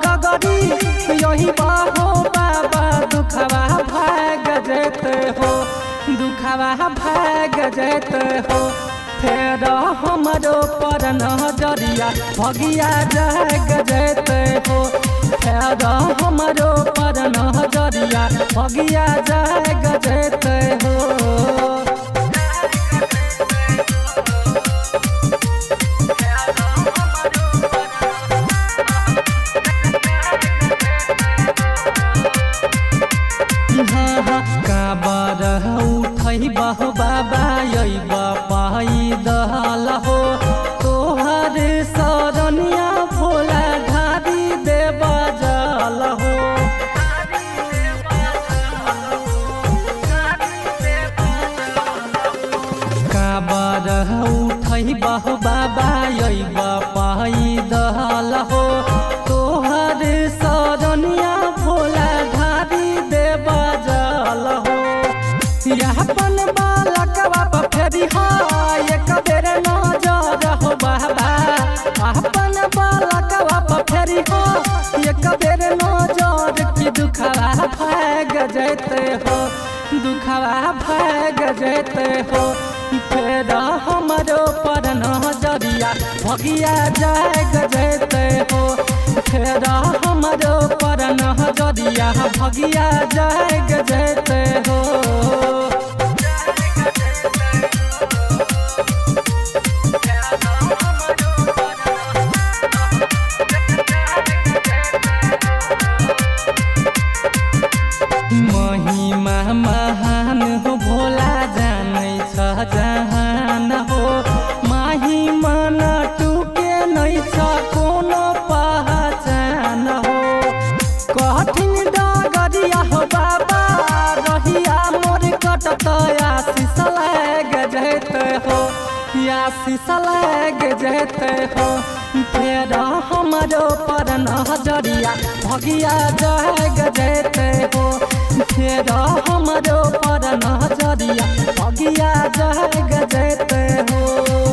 गगरी यही बाहो बाबा दुखवा भाग जेते हो दुखवा भाग जेते हो फेर हमरो पर नजरिया भगिया जाग जेते हो फेर हमरो पर नजरिया भगिया जाग जेते हो। काबर उठै बहु बाबा पाई दहल हो तोहर सरनिया भोला ढारी देव जल हो काबर उठै बहु बाबा पाई दहल हो तोहर सरनिया भोला ढारी देव जल हो यापन बालकवा पर फेरी हो एक बेर नजर हो बाबा अपन बालकवा पर फेरी हो एक बेर नजर की दुखवा भाग जेते हो दुखवा भाग जेते हो फेर हमरो पर नजरिया भगिया जाग जेते हो फेर हमरो पर नजरिया भगिया जाग जेते हो। महिमा महान हो भोला जानै छ जहान हो महिमा न टुके नै छ कोनो पहचान हो कठिन डगरिया हो बाबा रहिया मोर कटत आशीष लाग जेते हो आशीष लाग जेते हो फेर हमरो पर नजरिया भगिया जाग जेते हो फेर हमरो पर नजरिया भगिया जाग जेते हो।